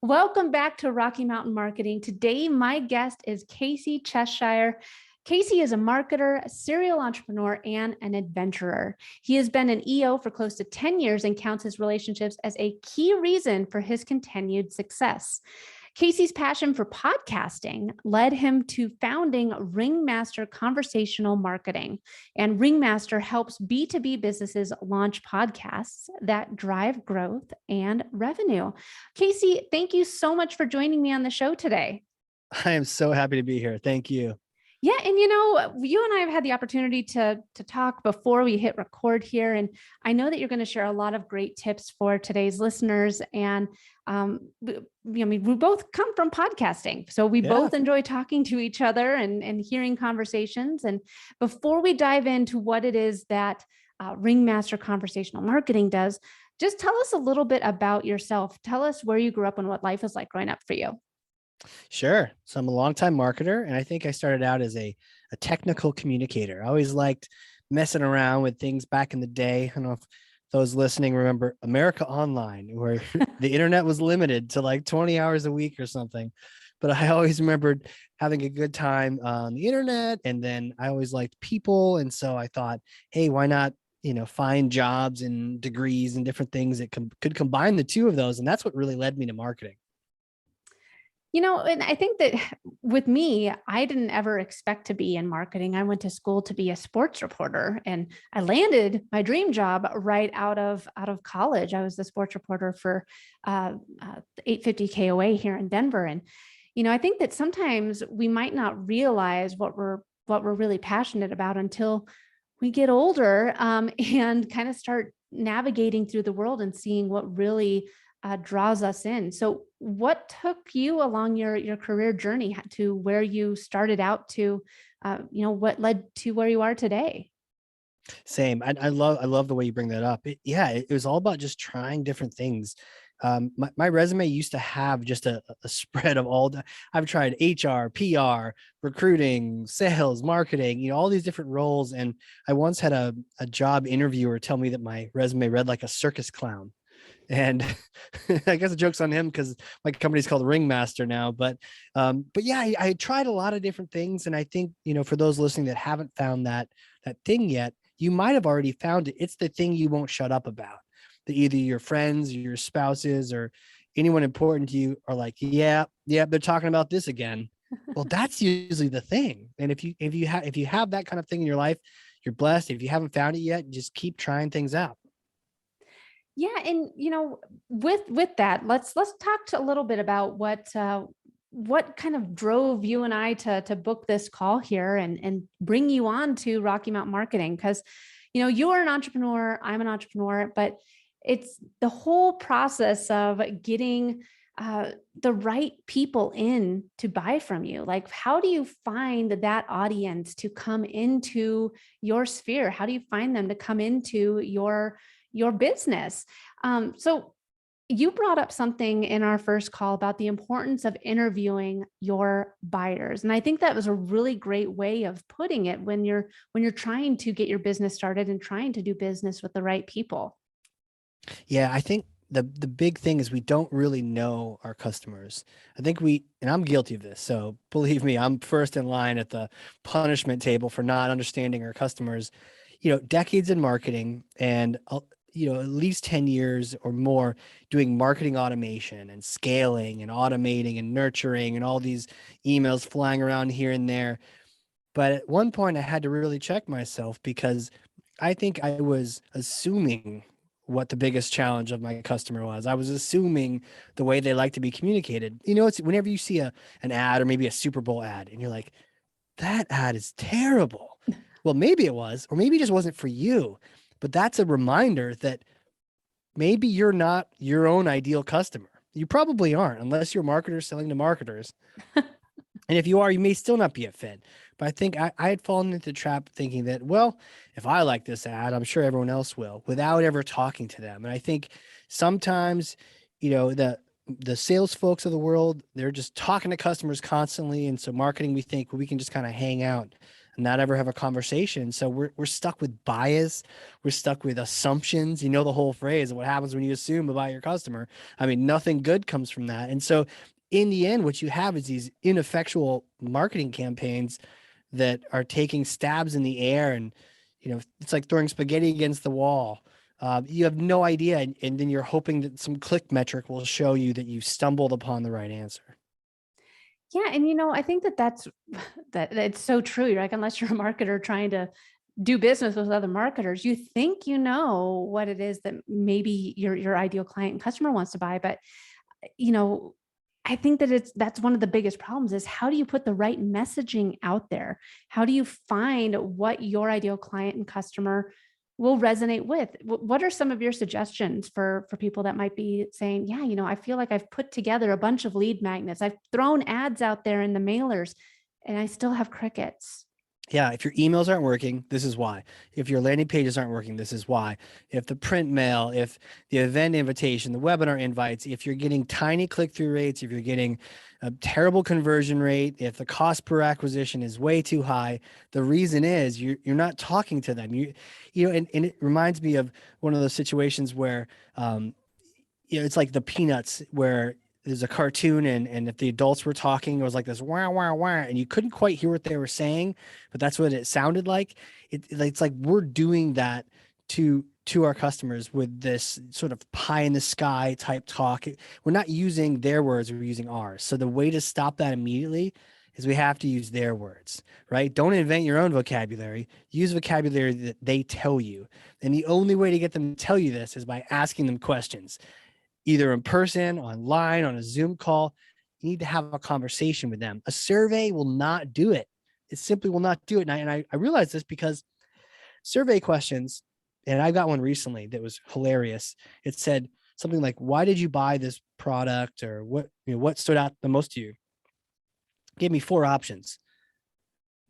Welcome back to Rocky Mountain Marketing. Today, my guest is Casey Cheshire. Casey is a marketer, a serial entrepreneur, and an adventurer. He has been an EO for close to 10 years and counts his relationships as a key reason for his continued success. Casey's passion for podcasting led him to founding Ringmaster Conversational Marketing. And Ringmaster helps B2B businesses launch podcasts that drive growth and revenue. Casey, thank you so much for joining me on the show today. I am so happy to be here. Thank you. Yeah. And you and I have had the opportunity to talk before we hit record here. And I know that you're going to share a lot of great tips for today's listeners. And we both come from podcasting. So we both enjoy talking to each other and hearing conversations. And before we dive into what it is that Ringmaster Conversational Marketing does, just tell us a little bit about yourself. Tell us where you grew up and what life was like growing up for you. Sure. So I'm a longtime marketer, and I think I started out as a technical communicator. I always liked messing around with things back in the day. I don't know if those listening remember America Online, where the internet was limited to like 20 hours a week or something. But I always remembered having a good time on the internet. And then I always liked people. And so I thought, hey, why not, find jobs and degrees and different things that could combine the two of those. And that's what really led me to marketing. And I think that with me, I didn't ever expect to be in marketing. I went to school to be a sports reporter, and I landed my dream job right out of college. I was the sports reporter for 850 KOA here in Denver. And, I think that sometimes we might not realize what we're really passionate about until we get older and kind of start navigating through the world and seeing what really draws us in. So what took you along your career journey to where you started out to, what led to where you are today? Same. I love the way you bring that up. It was all about just trying different things. My resume used to have just a spread of I've tried HR, PR, recruiting, sales, marketing, all these different roles. And I once had a job interviewer tell me that my resume read like a circus clown. And I guess the joke's on him because my company's called Ringmaster now. But yeah, I tried a lot of different things. And I think, for those listening that haven't found that thing yet, you might have already found it. It's the thing you won't shut up about. That either your friends or your spouses or anyone important to you are like, yeah, they're talking about this again. Well, that's usually the thing. And if you have that kind of thing in your life, you're blessed. If you haven't found it yet, just keep trying things out. Yeah. And, with that, let's talk a little bit about what kind of drove you and I to book this call here and bring you on to Rocky Mountain Marketing. Because, you are an entrepreneur, I'm an entrepreneur, but it's the whole process of getting the right people in to buy from you. Like, how do you find that audience to come into your sphere? How do you find them to come into your business? So you brought up something in our first call about the importance of interviewing your buyers. And I think that was a really great way of putting it when you're trying to get your business started and trying to do business with the right people. Yeah, I think the big thing is we don't really know our customers. I think and I'm guilty of this. So believe me, I'm first in line at the punishment table for not understanding our customers. Decades in marketing and at least 10 years or more doing marketing automation and scaling and automating and nurturing and all these emails flying around here and there. But at one point I had to really check myself because I think I was assuming what the biggest challenge of my customer was. I was assuming the way they like to be communicated. It's whenever you see an ad or maybe a Super Bowl ad and you're like, that ad is terrible. Well, maybe it was, or maybe it just wasn't for you. But that's a reminder that maybe you're not your own ideal customer. You probably aren't, unless you're a marketer selling to marketers. And if you are, you may still not be a fit. But I think I had fallen into the trap thinking that, well, if I like this ad, I'm sure everyone else will, without ever talking to them. And I think sometimes, the sales folks of the world, they're just talking to customers constantly. And so marketing, we think we can just kind of hang out. not ever have a conversation. So we're stuck with bias. We're stuck with assumptions. You know, the whole phrase, what happens when you assume about your customer. I mean, nothing good comes from that. And so in the end, what you have is these ineffectual marketing campaigns that are taking stabs in the air, and it's like throwing spaghetti against the wall. You have no idea, and then you're hoping that some click metric will show you that you stumbled upon the right answer. Yeah, and I think that it's so true. You're like, unless you're a marketer trying to do business with other marketers, you think you know what it is that maybe your ideal client and customer wants to buy, but you know, I think that that's one of the biggest problems is how do you put the right messaging out there? How do you find what your ideal client and customer will resonate with? What are some of your suggestions for people that might be saying, yeah, I feel like I've put together a bunch of lead magnets. I've thrown ads out there in the mailers and I still have crickets. Yeah, if your emails aren't working, this is why. If your landing pages aren't working, this is why. If the print mail, if the event invitation, the webinar invites, if you're getting tiny click-through rates, if you're getting a terrible conversion rate, if the cost per acquisition is way too high, the reason is you're not talking to them. And it reminds me of one of those situations where it's like the Peanuts, where there's a cartoon, and if the adults were talking, it was like this wow wow wow, and you couldn't quite hear what they were saying, but that's what it sounded like. It's like we're doing that to our customers with this sort of pie in the sky type talk. We're not using their words, we're using ours. So the way to stop that immediately is we have to use their words, right? Don't invent your own vocabulary. Use vocabulary that they tell you. And the only way to get them to tell you this is by asking them questions, either in person, online, on a Zoom call. You need to have a conversation with them. A survey will not do it. It simply will not do it. And I realized this because survey questions, and I got one recently that was hilarious. It said something like, why did you buy this product? Or what stood out the most to you? Gave me 4 options.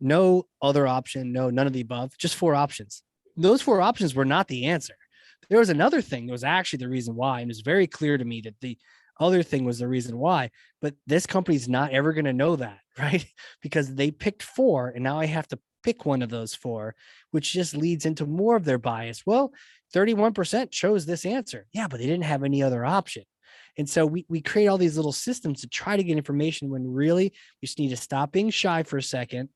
No other option, none of the above, just 4 options. Those 4 options were not the answer. There was another thing that was actually the reason why, and it was very clear to me that the other thing was the reason why, but this company's not ever going to know that, right? Because they picked 4, and now I have to pick one of those 4, which just leads into more of their bias. Well, 31% chose this answer. Yeah, but they didn't have any other option. And so we create all these little systems to try to get information when really we just need to stop being shy for a second,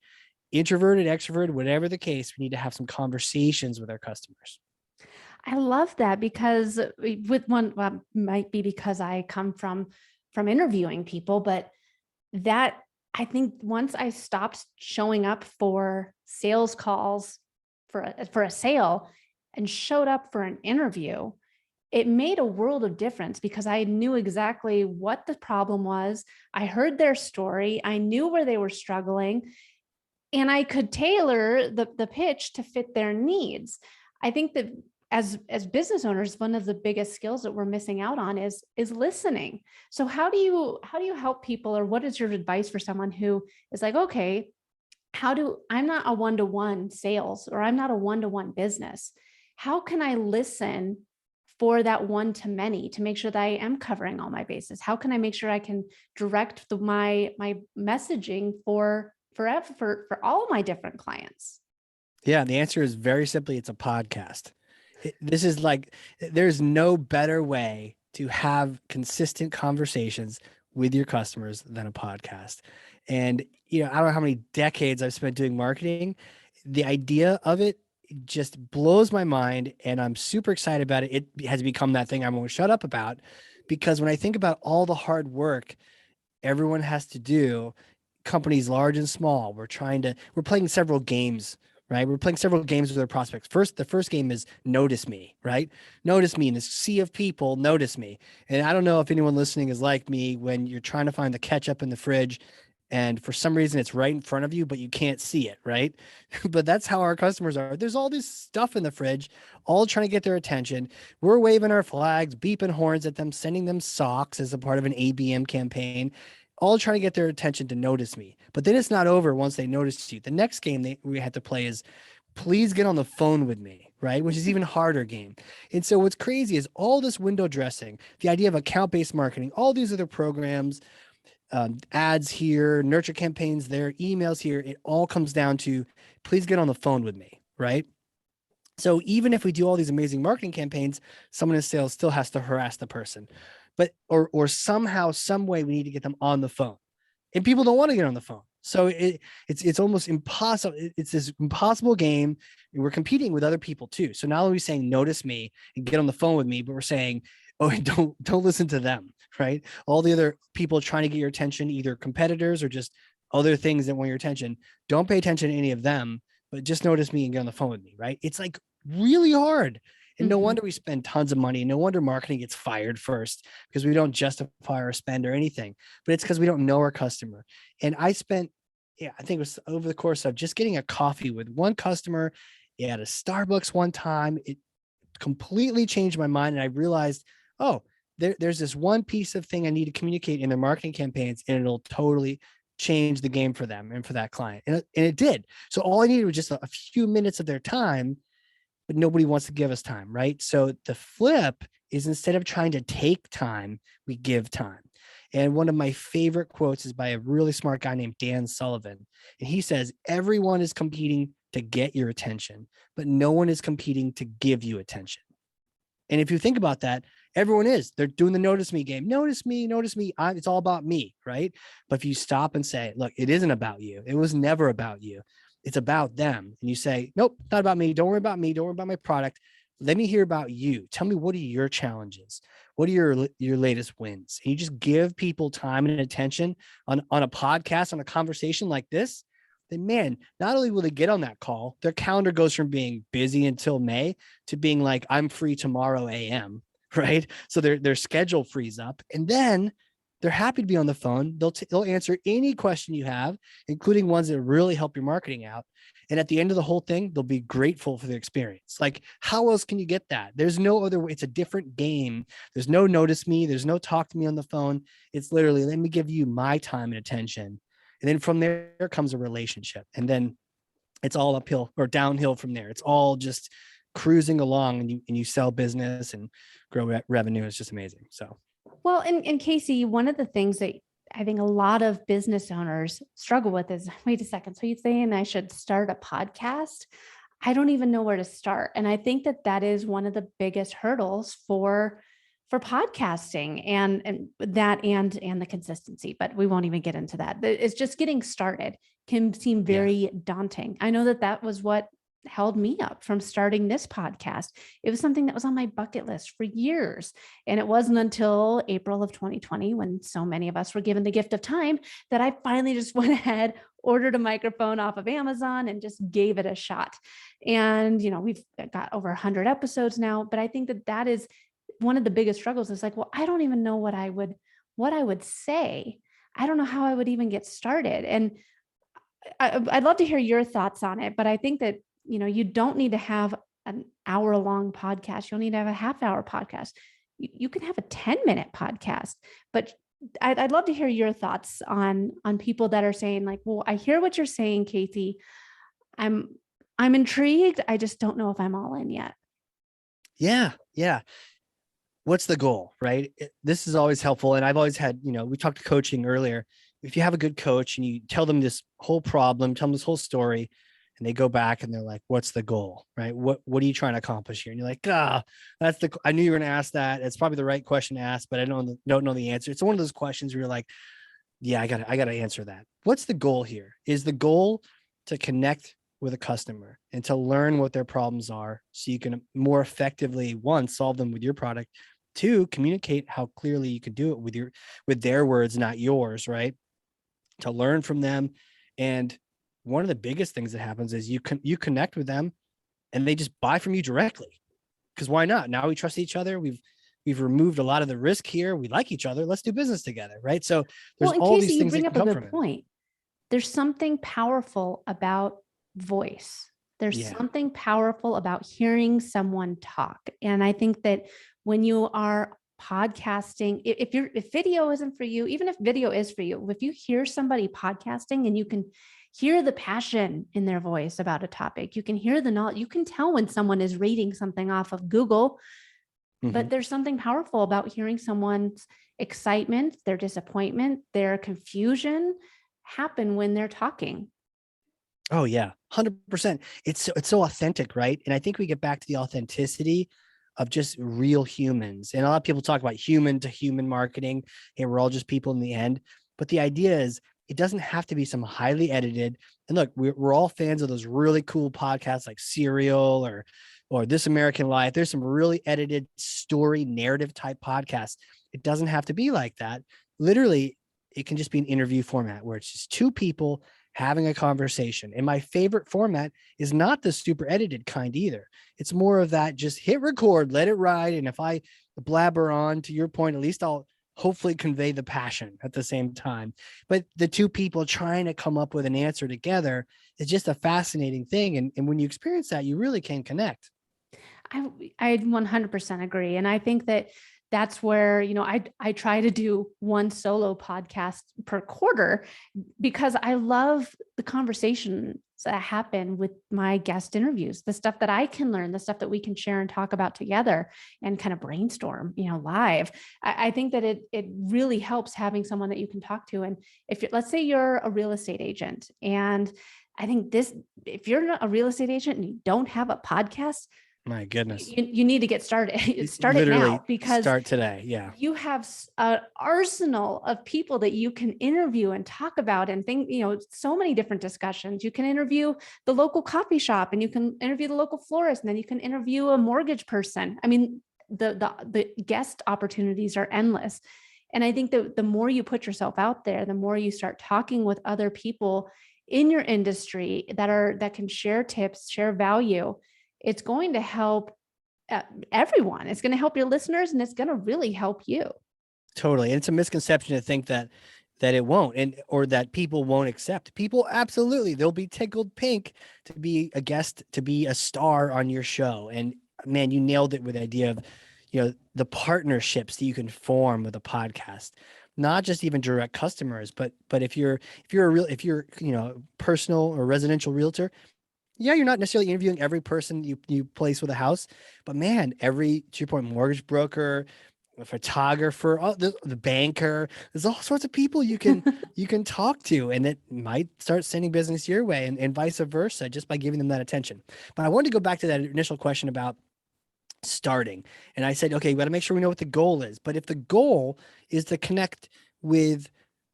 introverted, extroverted, whatever the case. We need to have some conversations with our customers. I love that because with one, well, might be because I come from interviewing people, but that I think once I stopped showing up for sales calls for a sale and showed up for an interview, it made a world of difference because I knew exactly what the problem was. I heard their story. I knew where they were struggling, and I could tailor the pitch to fit their needs. I think that as business owners, one of the biggest skills that we're missing out on is listening. So how do you help people, or what is your advice for someone who is like, okay, I'm not a one-to-one sales, or I'm not a one-to-one business. How can I listen for that one to many to make sure that I am covering all my bases? How can I make sure I can direct my messaging for all my different clients? Yeah, the answer is very simply, it's a podcast. This is like, there's no better way to have consistent conversations with your customers than a podcast. And, I don't know how many decades I've spent doing marketing. The idea of it just blows my mind, and I'm super excited about it. It has become that thing I won't shut up about, because when I think about all the hard work everyone has to do, companies large and small, we're playing several games, right? We're playing several games with our prospects. The first game is notice me, right? Notice me in this sea of people, notice me. And I don't know if anyone listening is like me when you're trying to find the ketchup in the fridge and for some reason it's right in front of you, but you can't see it, right? But that's how our customers are. There's all this stuff in the fridge, all trying to get their attention. We're waving our flags, beeping horns at them, sending them socks as a part of an ABM campaign, all trying to get their attention to notice me. But then it's not over once they notice you. The next game we have to play is please get on the phone with me, right? Which is even harder game. And so what's crazy is all this window dressing, the idea of account-based marketing, all these other programs, ads here, nurture campaigns there, emails here. It all comes down to, please get on the phone with me, right? So even if we do all these amazing marketing campaigns, someone in sales still has to harass the person, but or somehow, some way, we need to get them on the phone, and people don't want to get on the phone. So it's almost impossible. It's this impossible game, and we're competing with other people too. So not only are we saying notice me and get on the phone with me, but we're saying, oh, don't listen to them, right? All the other people trying to get your attention, either competitors or just other things that want your attention. Don't pay attention to any of them, but just notice me and get on the phone with me, right? It's like really hard. And no Mhm. wonder we spend tons of money. No wonder marketing gets fired first, because we don't justify our spend or anything, but it's because we don't know our customer. And I spent, yeah, I think it was over the course of just getting a coffee with one customer at a Starbucks one time. It completely changed my mind. And I realized, oh, there's this one piece of thing I need to communicate in their marketing campaigns, and it'll totally change the game for them and for that client. And it did. So all I needed was just a few minutes of their time, but nobody wants to give us time, right? So the flip is, instead of trying to take time, we give time. And one of my favorite quotes is by a really smart guy named Dan Sullivan. And he says, everyone is competing to get your attention, but no one is competing to give you attention. And if you think about that, everyone is. They're doing the notice me game. Notice me, notice me. It's all about me, right? But if you stop and say, look, it isn't about you. It was never about you. It's about them. And you say, nope, not about me. Don't worry about me. Don't worry about my product. Let me hear about you. Tell me, what are your challenges? What are your latest wins? And you just give people time and attention on a podcast, on a conversation like this. Then, man, not only will they get on that call, their calendar goes from being busy until May to being like, I'm free tomorrow AM, right? So their schedule frees up, and then they're happy to be on the phone. They'll answer any question you have, including ones that really help your marketing out. And at the end of the whole thing, they'll be grateful for the experience. Like, how else can you get that? There's no other way. It's a different game. There's no notice me. There's no talk to me on the phone. It's literally, let me give you my time and attention. And then from there comes a relationship. And then it's all uphill or downhill from there. It's all just cruising along, and you sell business and grow revenue. It's just amazing. So, Well, and Casey, one of the things that I think a lot of business owners struggle with is, wait a second, so you're saying I should start a podcast? I don't even know where to start. And I think that that is one of the biggest hurdles for podcasting, and that and the consistency, but we won't even get into that. It's just getting started can seem yeah. very daunting. I know that that was what held me up from starting this podcast. It was something that was on my bucket list for years. And it wasn't until April of 2020, when so many of us were given the gift of time, that I finally just went ahead, ordered a microphone off of Amazon, and just gave it a shot. And, we've got over 100 episodes now, but I think that that is one of the biggest struggles. Is like, well, I don't even know what I would say. I don't know how I would even get started. And I'd love to hear your thoughts on it, but I think that, you don't need to have an hour-long podcast. You'll need to have a half-hour podcast. You can have a 10-minute podcast, but I'd love to hear your thoughts on people that are saying like, well, I hear what you're saying, Casey. I'm intrigued. I just don't know if I'm all in yet. Yeah. Yeah. What's the goal, right? This is always helpful. And I've always had, we talked to coaching earlier. If you have a good coach and you tell them this whole problem, tell them this whole story, and they go back and they're like, what's the goal, right? What are you trying to accomplish here? And you're like, I knew you were going to ask that. It's probably the right question to ask, but I don't know the answer. It's one of those questions where you're like, yeah, I got to answer that. What's the goal here? Is the goal to connect with a customer and to learn what their problems are, so you can more effectively, one, solve them with your product, two, communicate how clearly you can do it with their words, not yours, right? To learn from them. And one of the biggest things that happens is you connect with them and they just buy from you directly. Because why not? Now we trust each other. We've removed a lot of the risk here. We like each other. Let's do business together, right? So there's Well, in all Casey, these you things that bring can up a come from good it. point. There's something powerful about voice. There's Yeah. something powerful about hearing someone talk. And I think that when you are podcasting, if video isn't for you, even if video is for you, if you hear somebody podcasting and you can hear the passion in their voice about a topic, you can hear the knowledge, you can tell when someone is reading something off of Google Mhm. But there's something powerful about hearing someone's excitement, their disappointment, their confusion happen when they're talking. Oh yeah, 100%. It's so authentic, right? And I think we get back to the authenticity of just real humans. And a lot of people talk about human to human marketing, and we're all just people in the end. But the idea is it doesn't have to be some highly edited. And look, we're all fans of those really cool podcasts like Serial or This American Life. There's some really edited story narrative type podcasts. It doesn't have to be like that. Literally, it can just be an interview format where it's just two people having a conversation. And my favorite format is not the super edited kind either. It's more of that just hit record, let it ride. And if I blabber on, to your point, at least I'll hopefully convey the passion at the same time. But the two people trying to come up with an answer together is just a fascinating thing. And when you experience that, you really can connect. I 100% agree. And I think that that's where, I try to do one solo podcast per quarter because I love the conversations that happen with my guest interviews, the stuff that I can learn, the stuff that we can share and talk about together and kind of brainstorm, live. I think that it really helps having someone that you can talk to. And if let's say you're a real estate agent, and I think if you're not a real estate agent and you don't have a podcast, My goodness. you need to get started. Start it Literally now, because start today. Yeah. you have an arsenal of people that you can interview and talk about and think, so many different discussions. You can interview the local coffee shop, and you can interview the local florist, and then you can interview a mortgage person. I mean, the guest opportunities are endless. And I think that the more you put yourself out there, the more you start talking with other people in your industry that can share tips, share value, it's going to help everyone. It's going to help your listeners, and it's going to really help you. Totally. And it's a misconception to think that it won't, or that people won't accept. People absolutely, they'll be tickled pink to be a guest, to be a star on your show. And man, you nailed it with the idea of, the partnerships that you can form with a podcast. Not just even direct customers, but if you're personal or residential realtor, yeah, you're not necessarily interviewing every person you place with a house, but man, to your point, mortgage broker, a photographer, the banker, there's all sorts of people you can talk to, and it might start sending business your way, and vice versa, just by giving them that attention. But I wanted to go back to that initial question about starting. And I said, okay, we got to make sure we know what the goal is. But if the goal is to connect with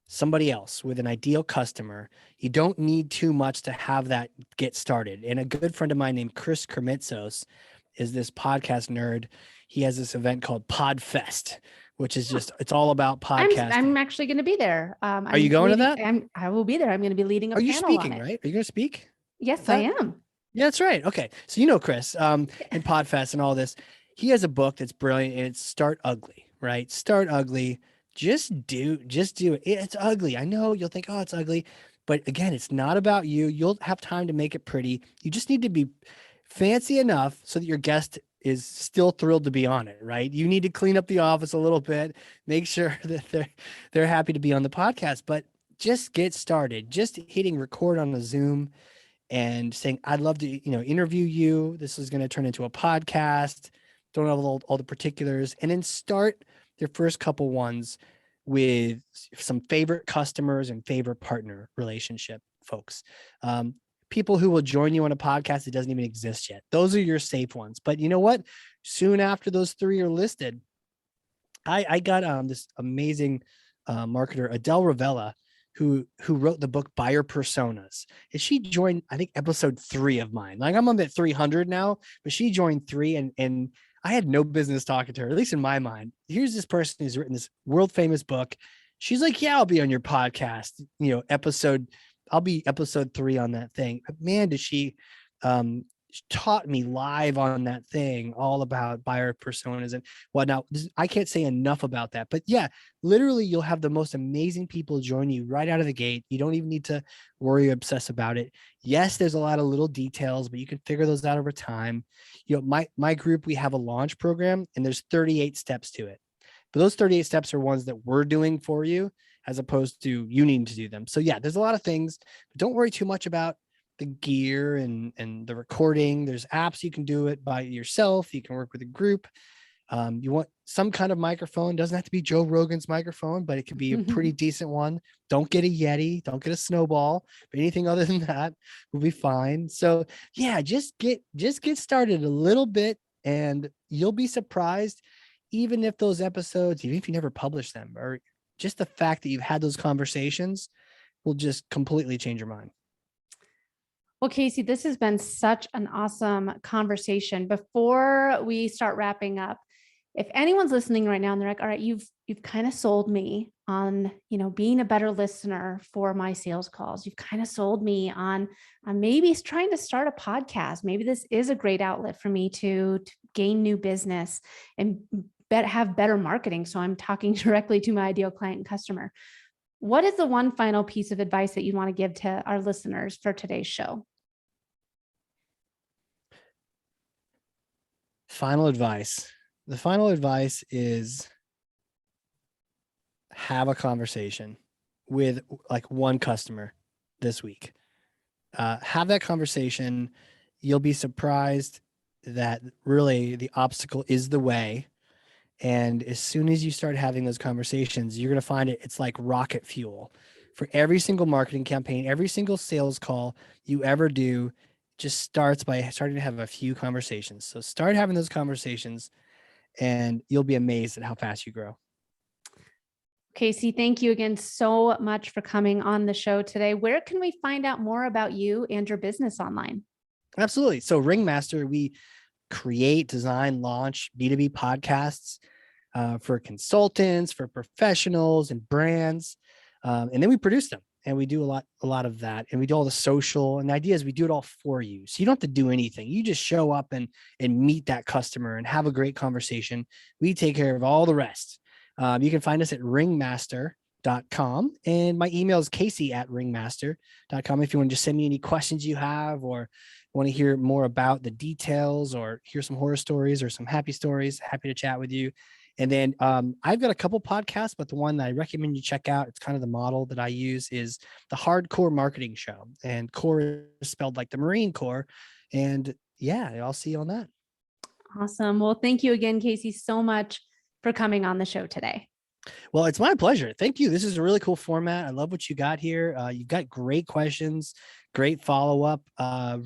somebody else, with an ideal customer, you don't need too much to have that get started. And a good friend of mine named Chris Kermitzos is this podcast nerd. He has this event called Podfest, which is it's all about podcasting. I'm actually going to be there. Are you going to that? I will be there. I'm going to be leading a Are you panel speaking, on it. right? Are you going to speak? Yes, I am. Yeah, that's right. Okay. So Chris, and Podfest and all this. He has a book that's brilliant, and it's Start Ugly, right? Start Ugly. Just do it. It's ugly. I know you'll think, oh, it's ugly. But again, it's not about you. You'll have time to make it pretty. You just need to be fancy enough so that your guest is still thrilled to be on it, right? You need to clean up the office a little bit, make sure that they're happy to be on the podcast, but just get started. Just hitting record on a Zoom and saying, I'd love to, interview you. This is going to turn into a podcast. Don't know all the particulars. And then start your first couple ones with some favorite customers and favorite partner relationship folks. People who will join you on a podcast that doesn't even exist yet. Those are your safe ones. But you know what? Soon after those three are listed, I got this amazing marketer, Adele Ravella, who wrote the book Buyer Personas. And she joined, I think, episode 3 of mine. Like, I'm on at 300 now, but she joined 3, and I had no business talking to her, at least in my mind. Here's this person who's written this world famous book. She's like, yeah, I'll be on your podcast, I'll be episode 3 on that thing. But man, did she taught me live on that thing all about buyer personas and whatnot. I can't say enough about that. But yeah, literally, you'll have the most amazing people join you right out of the gate. You don't even need to worry or obsess about it. Yes, there's a lot of little details, but you can figure those out over time. My group, we have a launch program, and there's 38 steps to it. But those 38 steps are ones that we're doing for you, as opposed to you needing to do them. So yeah, there's a lot of things, but don't worry too much about the gear and the recording. There's apps you can do it by yourself. You can work with a group. You want some kind of microphone. Doesn't have to be Joe Rogan's microphone, but it could be a pretty decent one. Don't get a Yeti, don't get a Snowball, but anything other than that will be fine. So yeah, just get started a little bit, and you'll be surprised, even if those episodes, even if you never publish them, or just the fact that you've had those conversations will just completely change your mind. Well, Casey, this has been such an awesome conversation. Before we start wrapping up, if anyone's listening right now and they're like, all right, you've kind of sold me on, being a better listener for my sales calls. You've kind of sold me on maybe trying to start a podcast. Maybe this is a great outlet for me to gain new business and have better marketing. So I'm talking directly to my ideal client and customer. What is the one final piece of advice that you want to give to our listeners for today's show? Final advice. The final advice is have a conversation with like one customer this week. Have that conversation. You'll be surprised that really the obstacle is the way. And as soon as you start having those conversations, you're going to find it's like rocket fuel for every single marketing campaign, every single sales call you ever do. Just starts by starting to have a few conversations. So start having those conversations, and you'll be amazed at how fast you grow. Casey, thank you again so much for coming on the show today. Where can we find out more about you and your business online? Absolutely. So Ringmaster, we create, design, launch B2B podcasts for consultants, for professionals and brands. And then we produce them, and we do a lot of that. And we do all the social, and the idea is we do it all for you. So you don't have to do anything. You just show up and meet that customer and have a great conversation. We take care of all the rest. You can find us at ringmaster.com, and my email is casey@ringmaster.com. If you want to just send me any questions you have, or want to hear more about the details, or hear some horror stories or some happy stories, happy to chat with you. And then I've got a couple podcasts, but the one that I recommend you check out, it's kind of the model that I use, is the Hardcore Marketing Show. And core is spelled like the Marine Corps. And yeah, I'll see you on that. Awesome. Well, thank you again, Casey, so much for coming on the show today. Well, it's my pleasure. Thank you. This is a really cool format. I love what you got here. You've got great questions, great follow-up.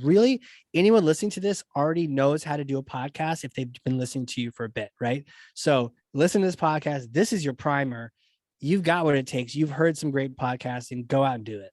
Really, anyone listening to this already knows how to do a podcast if they've been listening to you for a bit, right? So listen to this podcast. This is your primer. You've got what it takes. You've heard some great podcasts, and go out and do it.